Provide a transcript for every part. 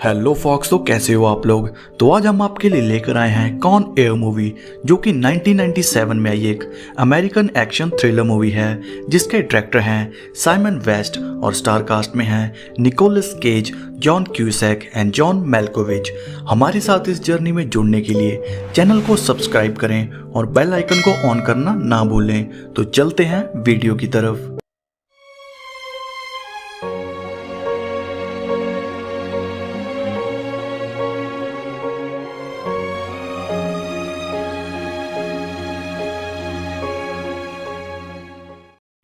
Hello fox, तो कैसे हो आप लोग। तो आज हम आपके लिए लेकर आए हैं कॉन एयर मूवी, जो कि 1997 में आई एक अमेरिकन एक्शन थ्रिलर मूवी है, जिसके डायरेक्टर हैं साइमन वेस्ट और स्टार कास्ट में हैं Nicolas Cage, John Cusack and John Malkovich. हमारे साथ इस जर्नी में जुड़ने के लिए चैनल को सब्सक्राइब करें और बेल आइकन को ऑन करना ना भूलें। तो चलते हैं वीडियो की तरफ।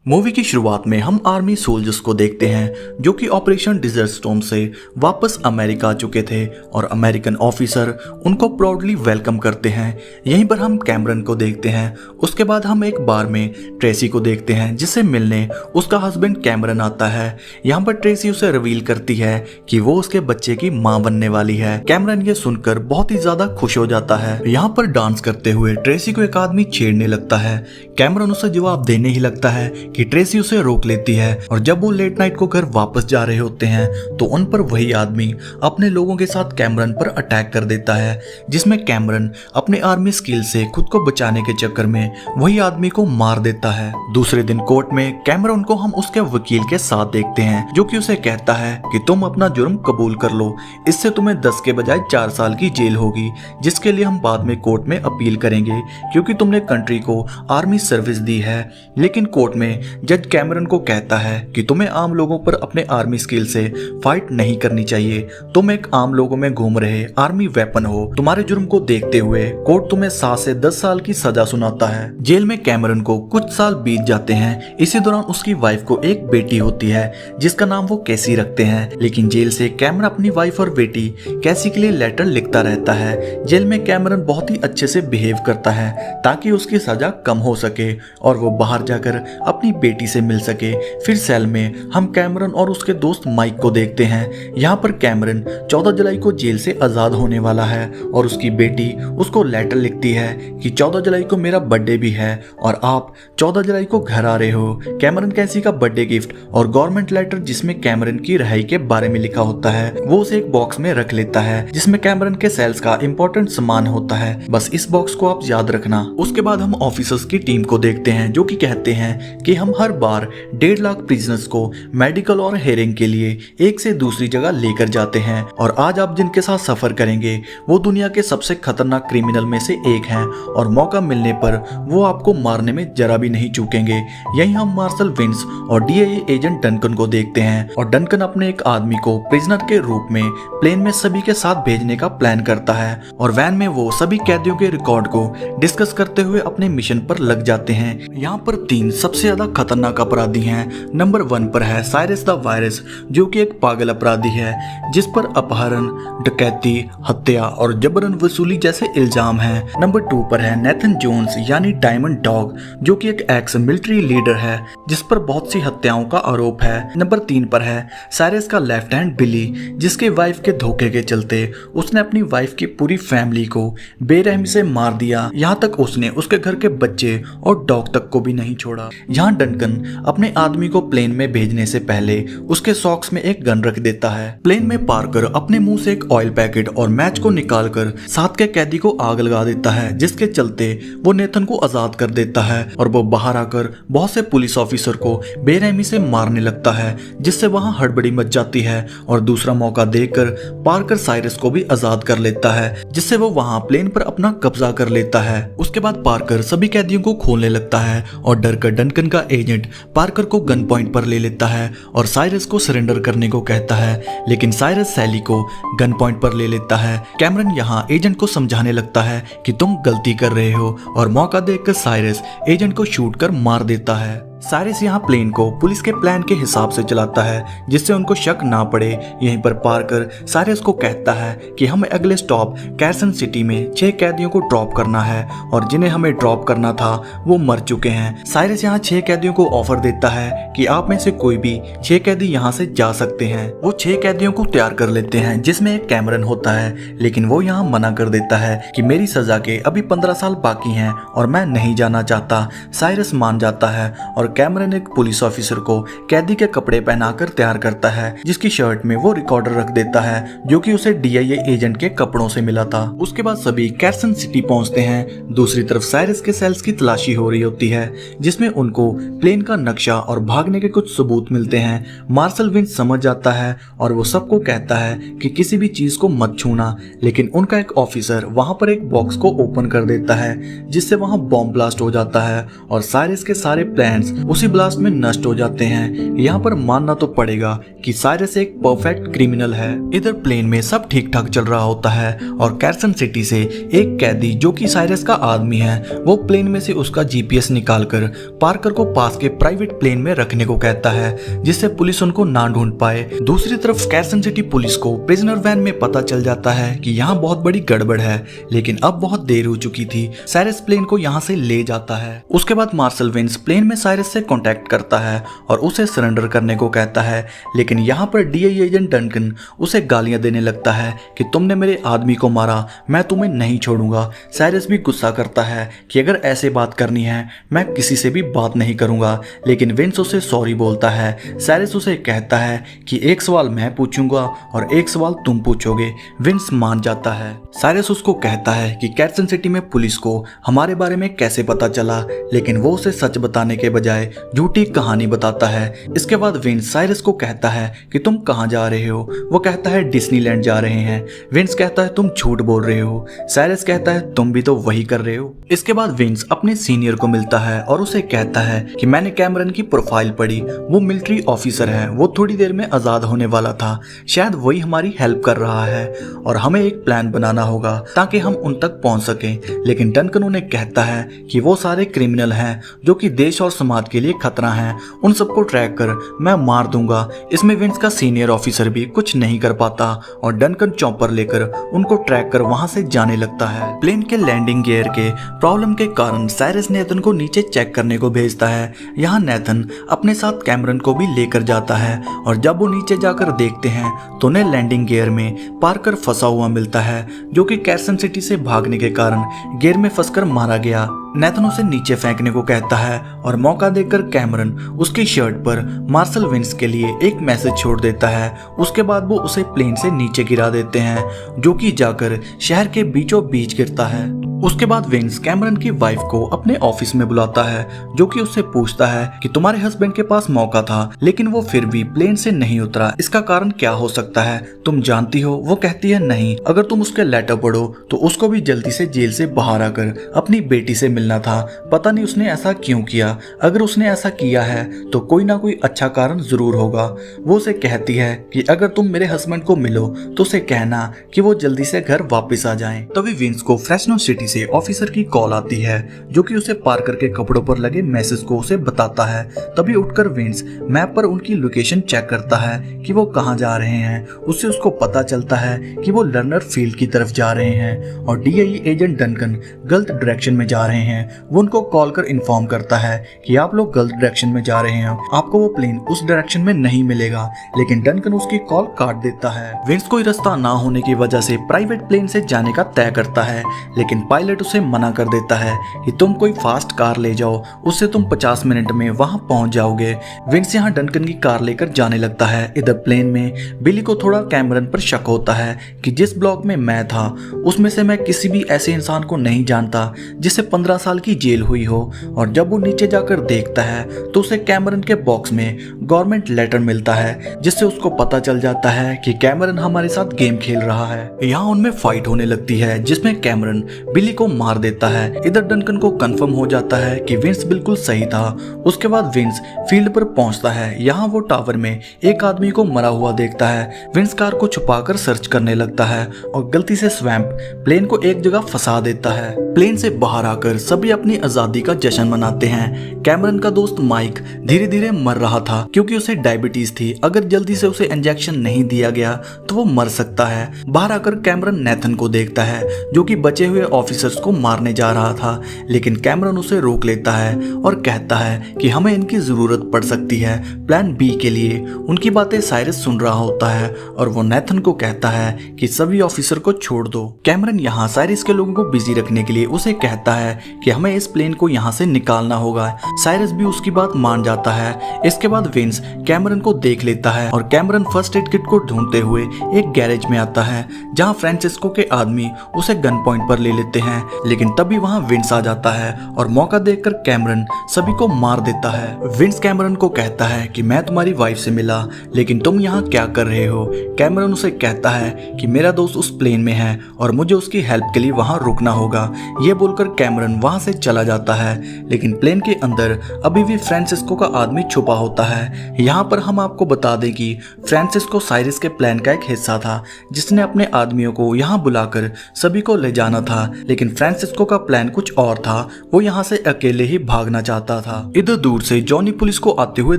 मूवी की शुरुआत में हम आर्मी सोल्जर्स को देखते हैं जो कि ऑपरेशन डिजर्ट स्टॉर्म से वापस अमेरिका आ चुके थे और अमेरिकन ऑफिसर उनको प्राउडली वेलकम करते हैं। यहीं पर हम कैमरन को देखते हैं। उसके बाद हम एक बार में ट्रेसी को देखते हैं, जिससे मिलने उसका हस्बैंड कैमरन आता है। यहाँ पर ट्रेसी उसे रिवील करती है कि वो उसके बच्चे की माँ बनने वाली है। कैमरन ये सुनकर बहुत ही ज्यादा खुश हो जाता है। यहाँ पर डांस करते हुए ट्रेसी को एक आदमी छेड़ने लगता है। कैमरन उसे जवाब देने ही लगता है कि ट्रेसी उसे रोक लेती है, और जब वो लेट नाइट को घर वापस जा रहे होते हैं तो उन पर वही आदमी अपने लोगों के साथ कैमरन पर अटैक कर देता है, जिसमें कैमरन अपने आर्मी स्किल से खुद को बचाने के चक्कर में वही आदमी को मार देता है। दूसरे दिन कोर्ट में कैमरन को हम उसके वकील के साथ देखते हैं, जो कि उसे कहता है कि तुम अपना जुर्म कबूल कर लो, इससे तुम्हें 10 के बजाय 4 साल की जेल होगी, जिसके लिए हम बाद में कोर्ट में अपील करेंगे क्योंकि तुमने कंट्री को आर्मी सर्विस दी है। लेकिन कोर्ट में जज कैमरन को कहता है कि तुम्हें आम लोगों पर अपने आर्मी स्किल से फाइट नहीं करनी चाहिए। तुम एक आम लोगों में घूम रहे आर्मी वेपन हो। तुम्हारे जुर्म को देखते हुए कोर्ट तुम्हें 7 से 10 साल की सजा सुनाता है। जेल में कैमरन को कुछ साल बीत जाते हैं। इसी दौरान उसकी वाइफ को एक बेटी होती है, जिसका नाम वो कैसी रखते हैं। लेकिन जेल से कैमरन अपनी वाइफ और बेटी कैसी के लिए लेटर लिखता रहता है। जेल में कैमरन बहुत ही अच्छे से बिहेव करता है ताकि उसकी सजा कम हो सके और वो बाहर जाकर अपनी बेटी से मिल सके। फिर सेल में हम कैमरन और उसके दोस्त माइक को देखते हैं। यहाँ पर कैमरन 14 जुलाई को जेल से आजाद होने वाला है और उसकी बेटी उसको लेटर लिखती है कि 14 जुलाई को मेरा बर्थडे भी है और आप 14 जुलाई को घर आ रहे हो। कैमरन कैसी का बर्थडे गिफ्ट और गवर्नमेंट लेटर जिसमें कैमरन की रिहाई के बारे में लिखा होता है, वो उसे एक बॉक्स में रख लेता है, जिसमें कैमरन के सेल्स का इंपॉर्टेंट सामान होता है। बस इस बॉक्स को आप याद रखना। उसके बाद हम ऑफिसर्स की टीम को देखते हैं, जो कि कहते हैं कि हम हर बार 1.5 लाख प्रिजनर्स को मेडिकल और हेयरिंग के लिए एक से दूसरी जगह लेकर जाते हैं, और आज आप जिनके साथ सफर करेंगे वो दुनिया के सबसे खतरनाक क्रिमिनल में से एक हैं और मौका मिलने पर वो आपको मारने में जरा भी नहीं चूकेंगे। यहीं हम मार्शल विंस और डीआईए एजेंट डनकन को देखते हैं, और डनकन अपने एक आदमी को प्रिजनर के रूप में प्लेन में सभी के साथ भेजने का प्लान करता है, और वैन में वो सभी कैदियों के रिकॉर्ड को डिस्कस करते हुए अपने मिशन पर लग जाते हैं। यहाँ पर 3 सबसे ज्यादा खतरनाक अपराधी हैं। नंबर 1 पर है साइरस द वायरस, जो कि एक पागल अपराधी है जिस पर अपहरण, डकैती, हत्या और जबरन वसूली जैसे इल्जाम हैं। नंबर 2 पर है नेथन जोन्स यानी डायमंड डॉग, जो कि एक एक्स मिलिट्री लीडर है जिस पर बहुत सी हत्याओं का आरोप है। नंबर 3 पर है साइरस का लेफ्ट हैंड बिली, जिसके वाइफ के धोखे के चलते उसने अपनी वाइफ की पूरी फैमिली को बेरहमी से मार दिया। यहाँ तक उसने उसके घर के बच्चे और डॉग तक को भी नहीं छोड़ा। यहाँ डनकन अपने आदमी को प्लेन में भेजने से पहले उसके सॉक्स में एक गन रख देता है। प्लेन में पार्कर अपने मुंह से एक ऑयल पैकेट और मैच को निकालकर साथ के कैदी को आग लगा देता है, जिसके चलते वो नेथन को आजाद कर देता है और वो बाहर आकर बहुत से पुलिस ऑफिसर को बेरहमी से मारने लगता है, जिससे वहां हड़बड़ी मच जाती है। और दूसरा मौका देकर पार्कर साइरस को भी आजाद कर लेता है, जिससे वो वहां प्लेन पर अपना कब्जा कर लेता है। उसके बाद पार्कर सभी कैदियों को खोलने लगता है और डरकर डनकन का एजेंट पार्कर को गन पॉइंट पर ले लेता है और साइरस को सरेंडर करने को कहता है, लेकिन साइरस सैली को गन पॉइंट पर ले लेता है। कैमरन यहाँ एजेंट को समझाने लगता है कि तुम गलती कर रहे हो, और मौका देखकर साइरस एजेंट को शूट कर मार देता है। साइरस यहाँ प्लेन को पुलिस के प्लान के हिसाब से चलाता है, जिससे उनको शक ना पड़े। यहीं पर पार्कर साइरस को कहता है कि हमें अगले स्टॉप कैसन सिटी में 6 कैदियों को ड्रॉप करना है, और जिन्हें हमें ड्रॉप करना था वो मर चुके हैं। साइरस यहाँ 6 कैदियों को ऑफर देता है कि आप में से कोई भी 6 कैदी यहाँ से जा सकते हैं। वो 6 कैदियों को तैयार कर लेते हैं, जिसमें एक कैमरन होता है, लेकिन वो यहाँ मना कर देता है कि मेरी सजा के अभी 15 साल बाकी हैं और मैं नहीं जाना चाहता। साइरस मान जाता है और कैमरन एक पुलिस ऑफिसर को कैदी के कपड़े पहनाकर तैयार करता है, जिसकी शर्ट में वो रिकॉर्डर रख देता है जो कि उसे DIA एजेंट के कपड़ों से मिला था। उसके बाद सभी कैरसन सिटी पहुंचते हैं। दूसरी तरफ साइरस के सेल्स की तलाशी हो रही होती है, जिसमें उनको प्लेन का नक्शा और भागने के कुछ सबूत मिलते हैं। मार्शल विंस समझ जाता है और वो सबको कहता है कि किसी भी चीज को मत छूना, लेकिन उनका एक ऑफिसर वहां पर एक बॉक्स को ओपन कर देता है, जिससे वहां बॉम्ब ब्लास्ट हो जाता है और साइरस के सारे प्लान्स उसी ब्लास्ट में नष्ट हो जाते हैं। यहाँ पर मानना तो पड़ेगा कि साइरस एक परफेक्ट क्रिमिनल है। इधर प्लेन में सब ठीक ठाक चल रहा होता है और कैरसन सिटी से एक कैदी जो कि साइरस का आदमी है, वो प्लेन में से उसका GPS निकालकर पार्कर को पास के प्राइवेट प्लेन में रखने को कहता है, जिससे पुलिस उनको ना ढूंढ पाए। दूसरी तरफ कैरसन सिटी पुलिस को प्रिजनर वैन में पता चल जाता है कि यहाँ बहुत बड़ी गड़बड़ है, लेकिन अब बहुत देर हो चुकी थी। साइरस प्लेन को यहाँ से ले जाता है। उसके बाद मार्शल विंस प्लेन में साइरस से कांटेक्ट करता है और उसे सरेंडर करने को कहता है, लेकिन यहाँ पर DIA एजेंट डंकन उसे गालियां देने लगता है कि तुमने मेरे आदमी को मारा, मैं तुम्हें नहीं छोड़ूंगा। साइरस भी गुस्सा करता है कि अगर ऐसे बात करनी है मैं किसी से भी बात नहीं करूंगा, लेकिन विंस उसे सॉरी बोलता है। साइरस उसे कहता है कि एक सवाल मैं पूछूंगा और एक सवाल तुम पूछोगे। विंस मान जाता है। साइरस उसको कहता है कि कैरसन सिटी में पुलिस को हमारे बारे में कैसे पता चला, लेकिन वो उसे सच बताने के बजाय झूठी कहानी बताता है। इसके बाद विंस साइरस को कहता है कि तुम कहाँ जा रहे हो। वो कहता है डिज्नीलैंड जा रहे हैं। विंस कहता है तुम झूठ बोल रहे हो। साइरस कहता है तुम भी तो वही कर रहे हो। इसके बाद विंस अपने सीनियर को मिलता है और उसे कहता है कि मैंने कैमरन की प्रोफाइल पढ़ी, वो मिलिट्री ऑफिसर है, वो थोड़ी देर में आजाद होने वाला था, शायद वही हमारी हेल्प कर रहा है और हमें एक प्लान बनाना होगा ताकि हम उन तक पहुंच सकें। लेकिन डंकन उन्हें कहता है कि वो सारे क्रिमिनल हैं जो कि देश और समाज के लिए खतरा हैं, उन सबको ट्रैक कर मैं मार दूंगा। इसमें विंस का सीनियर ऑफिसर भी कुछ नहीं कर पाता और डंकन चॉपर लेकर उनको ट्रैक कर वहां से जाने लगता है। प्लेन के लैंडिंग गियर के प्रॉब्लम के कारण साइरस नेथन को नीचे चेक करने को भेजता है। यहाँ नेथन अपने साथ कैमरन को भी लेकर जाता है और जब वो नीचे जाकर देखते हैं तो उन्हें लैंडिंग गियर में पार्कर फंसा हुआ मिलता है, जो कि कैरसन सिटी से भागने के कारण गियर में फंसकर मारा गया। नेथन उसे नीचे फेंकने को कहता है और मौका देकर कैमरन उसकी शर्ट पर मार्शल विंस के लिए एक मैसेज छोड़ देता है। उसके बाद वो उसे प्लेन से नीचे गिरा देते हैं, जो कि जाकर शहर के बीचों बीच गिरता है। उसके बाद विंस कैमरन की वाइफ को अपने ऑफिस में बुलाता है, जो कि उससे पूछता है कि तुम्हारे हस्बैंड के पास मौका था लेकिन वो फिर भी प्लेन से नहीं उतरा, इसका कारण क्या हो सकता है, तुम जानती हो। वो कहती है नहीं, अगर तुम उसके लेटर पढ़ो तो उसको भी जल्दी से जेल से बाहर आकर अपनी बेटी से मिलना था, पता नहीं उसने ऐसा क्यों किया, अगर उसने ऐसा किया है तो कोई ना कोई अच्छा कारण जरूर होगा। वो उसे कहती है कि अगर तुम मेरे हस्बैंड को मिलो तो उसे कहना कि वो जल्दी से घर वापस आ जाएं। तभी विंस को फ्रेशनो सिटी से ऑफिसर की कॉल आती है, जो कि उसे पार्कर के कपड़ों पर लगे मैसेज को उसे बताता है। तभी उठकर विंस मैप पर उनकी लोकेशन चेक करता है कि वो कहां जा रहे हैं। उससे उसको पता चलता है कि वो लर्नर फील्ड की तरफ जा रहे हैं और DIA एजेंट डंकन गलत डायरेक्शन में जा रहे हैं। वो उनको कॉल कर इन्फॉर्म करता है कि आप लोग गलत डायरेक्शन में जा रहे हैं, आपको वो प्लेन उस डायरेक्शन में नहीं मिलेगा, लेकिन डंकन उसकी कॉल काट देता है। विंस कोई रास्ता ना होने की वजह से प्राइवेट प्लेन से जाने का तय करता है, लेकिन पायलट उसे मना कर देता है कि तुम कोई फास्ट कार ले जाओ, उससे तुम 50 मिनट में वहां पहुंच जाओगे। विंस यहाँ डंकन की कार लेकर जाने लगता है। इधर प्लेन में बिली को थोड़ा कैमरन पर शक होता है कि जिस ब्लॉक में मैं था उसमें से मैं किसी भी ऐसे इंसान को नहीं जानता जिसे 15 साल की जेल हुई हो। और जब वो नीचे जाकर देखता है तो उसे कैमरन के बॉक्स में गवर्नमेंट लेटर मिलता है, जिससे उसको पता चल जाता है कि कैमरन हमारे साथ गेम खेल रहा है। यहाँ उनमें फाइट होने लगती है, जिसमें कैमरन बिली को मार देता है। इधर डंकन को कंफर्म हो जाता है कि विंस बिल्कुल सही था। उसके बाद विंस फील्ड पर पहुंचता है। यहाँ वो टावर में एक आदमी को मरा हुआ देखता है। विंस कार को छुपाकर सर्च करने लगता है और गलती से स्वैम्प प्लेन को एक जगह फंसा देता है। प्लेन से बाहर आकर सभी अपनी आजादी का जश्न मनाते हैं। कैमरन का दोस्त माइक धीरे धीरे मर रहा था क्योंकि उसे डायबिटीज थी। अगर जल्दी से उसे इंजेक्शन नहीं दिया गया तो वो मर सकता है। बाहर आकर कैमरन नेथन को देखता है, जो कि बचे हुए ऑफिसर ऑफिसर्स को मारने जा रहा था, लेकिन कैमरन उसे रोक लेता है और कहता है कि हमें इनकी जरूरत पड़ सकती है प्लान बी के लिए। उनकी बातें साइरस सुन रहा होता है और वो नेथन को कहता है कि सभी ऑफिसर को छोड़ दो। कैमरन यहाँ साइरस के लोगों को बिजी रखने के लिए उसे कहता है कि हमें इस प्लेन को यहाँ से निकालना होगा। साइरस भी उसकी बात मान जाता है। इसके बाद विंस कैमरन को देख लेता है और कैमरन फर्स्ट एड किट को ढूंढते हुए एक गैरेज में आता है जहाँ फ्रांसिस्को के आदमी उसे गन पॉइंट पर ले लेते हैं, लेकिन तभी वहाँ विंस आ जाता है और मौका देखकर कैमरन सभी को मार देता है। विंस कैमरन को कहता है कि मैं तुम्हारी वाइफ से मिला, लेकिन तुम यहाँ क्या कर रहे हो। कैमरन उसे कहता है कि मेरा दोस्त उस प्लेन में है और मुझे उसकी हेल्प के लिए वहाँ रुकना होगा। ये बोलकर कैमरन वहाँ से चला जाता है, लेकिन प्लेन के अंदर अभी भी फ्रांसिस्को का आदमी छुपा होता है। यहाँ पर हम आपको बता दें कि फ्रांसिस्को साइरस के प्लान का एक हिस्सा था, जिसने अपने आदमियों को यहाँ बुलाकर सभी को ले जाना था, लेकिन फ्रांसिस्को का प्लान कुछ और था। वो यहाँ से अकेले ही भागना चाहता था। इधर दूर से जॉनी पुलिस को आते हुए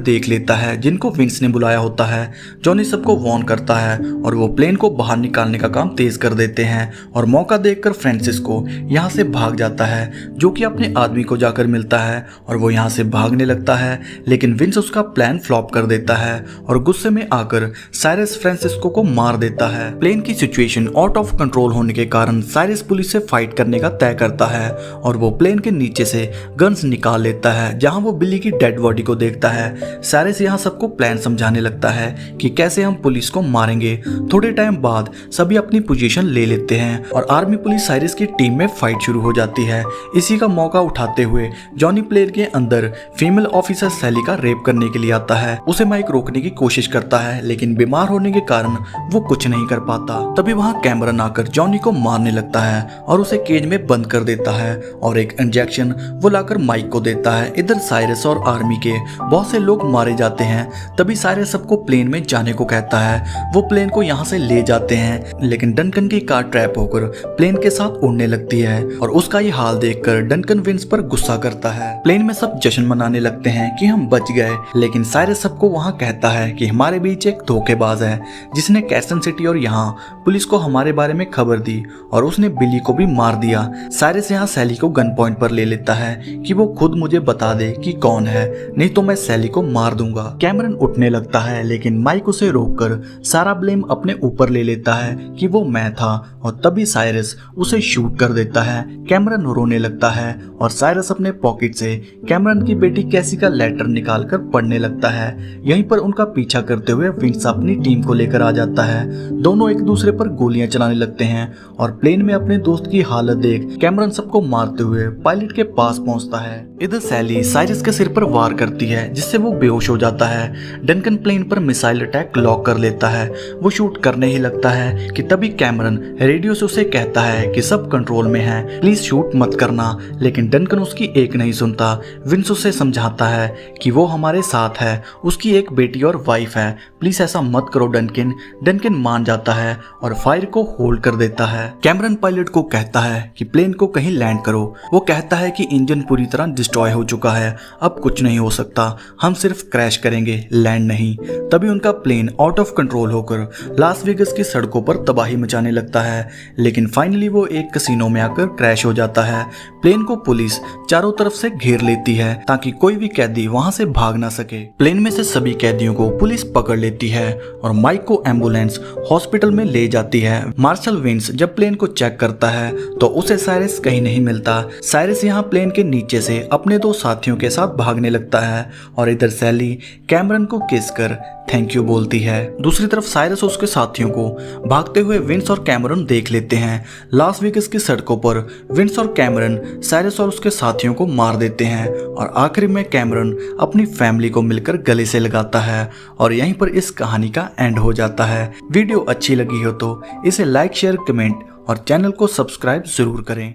देख लेता है, जिनको विंस ने बुलाया होता है। जॉनी सबको वार्न करता है और वो प्लेन को बाहर निकालने का काम तेज कर देते हैं और मौका देखकर फ्रांसिस्को यहाँ से भाग जाता है, जो कि अपने आदमी को जाकर मिलता है और वो यहाँ से भागने लगता है, लेकिन विंस उसका प्लान फ्लॉप कर देता है और गुस्से में आकर साइरस फ्रांसिस्को को मार देता है। प्लेन की सिचुएशन आउट ऑफ कंट्रोल होने के कारण साइरस पुलिस से फाइट करने का तय करता है और वो प्लेन के नीचे से गन्स निकाल लेता है, जहां वो बिली की डेड बॉडी को देखता है। साइरस यहाँ सबको प्लान समझाने लगता है कि कैसे हम पुलिस को मारेंगे। थोड़े टाइम बाद सभी अपनी पोजीशन ले लेते हैं और आर्मी पुलिस साइरस की टीम में फाइट शुरू हो जाती है। इसी का मौका उठाते हुए जॉनी प्लेन के अंदर फीमेल ऑफिसर सैली का रेप करने के लिए आता है। उसे माइक रोकने की कोशिश करता है, लेकिन बीमार होने के कारण वो कुछ नहीं कर पाता। तभी वहाँ कैमरन आकर जॉनी को मारने लगता है और उसे केज में बंद कर देता है और एक इंजेक्शन वो लाकर माइक को देता है। इधर साइरस और आर्मी के बहुत से लोग मारे जाते हैं। तभी साइरस सबको प्लेन में जाने को कहता है। वो प्लेन को यहाँ से ले जाते हैं, लेकिन डनकन की कार ट्रैप होकर प्लेन के साथ उड़ने लगती है और उसका ये हाल देखकर डनकन विंस पर गुस्सा करता है। प्लेन में सब जश्न मनाने लगते हैं कि हम बच गए, लेकिन साइरस सबको वहाँ कहता है कि हमारे बीच एक धोखेबाज है जिसने कैसन सिटी और यहाँ पुलिस को हमारे बारे में खबर दी और उसने बिली को भी मार दिया। साइरस यहाँ सैली को गन पॉइंट पर ले लेता है कि वो खुद मुझे बता दे कि कौन है, नहीं तो मैं सैली को मार दूंगा। कैमरन उठने लगता है, लेकिन माइक उसे रोककर सारा ब्लेम अपने ऊपर ले लेता है कि वो मैं था और तभी साइरस उसे शूट कर देता है। कैमरन रोने लगता है और साइरस अपने पॉकेट से कैमरन की बेटी कैसी का लेटर निकालकर पढ़ने लगता है। यहीं पर उनका पीछा करते हुए विंस अपनी टीम को लेकर आ जाता है। दोनों एक दूसरे पर गोलियां चलाने लगते हैं और प्लेन में अपने दोस्त की हालत देख कैमरन सबको मारते हुए पायलट के पास पहुंचता है। इधर सैली साइरस के सिर पर वार करती है, जिससे वो बेहोश हो जाता है। डनकन प्लेन पर मिसाइल अटैक लॉक कर लेता है। वो शूट करने ही लगता है कि तभी कैमरन रेडियो से उसे कहता है कि सब कंट्रोल में है, प्लीज शूट मत करना, लेकिन डनकन उसकी एक नहीं सुनता। विंस उसे समझाता है कि वो हमारे साथ है, उसकी एक बेटी और वाइफ है, प्लीज ऐसा मत करो डनकन। डनकन मान जाता है और फायर को होल्ड कर देता है। कैमरन पायलट को कहता है कि प्लेन को कहीं लैंड करो। वो कहता है कि इंजन पूरी तरह डिस्ट्रॉय हो चुका है, अब कुछ नहीं हो सकता, हम सिर्फ क्रैश करेंगे, लैंड नहीं। तभी उनका प्लेन आउट ऑफ कंट्रोल होकर लास वेगस की सड़कों पर तबाही मचाने लगता है, लेकिन फाइनली वो एक कसिनो में आकर क्रैश हो जाता है। प्लेन को पुलिस चारों तरफ से घेर लेती है ताकि कोई भी कैदी वहां से भाग ना सके। प्लेन में से सभी कैदियों को पुलिस पकड़ लेती है और माइक को एम्बुलेंस हॉस्पिटल में ले जाती है। मार्शल विंस जब प्लेन को चेक करता है तो उसे साइरस कहीं नहीं मिलता। साइरस यहाँ प्लेन के नीचे से अपने दो साथियों के साथ भागने लगता है और इधर सैली कैमरन को किस कर थैंक यू बोलती है। दूसरी तरफ साइरस और उसके साथियों को भागते हुए विंस और कैमरन देख लेते हैं। लास वेगस की सड़कों पर विंस और कैमरन साइरस और उसके साथियों को मार देते हैं और आखिर में कैमरन अपनी फैमिली को मिलकर गले से लगाता है और यहीं पर इस कहानी का एंड हो जाता है। वीडियो अच्छी लगी हो तो इसे लाइक, शेयर, कमेंट और चैनल को सब्सक्राइब जरूर करें।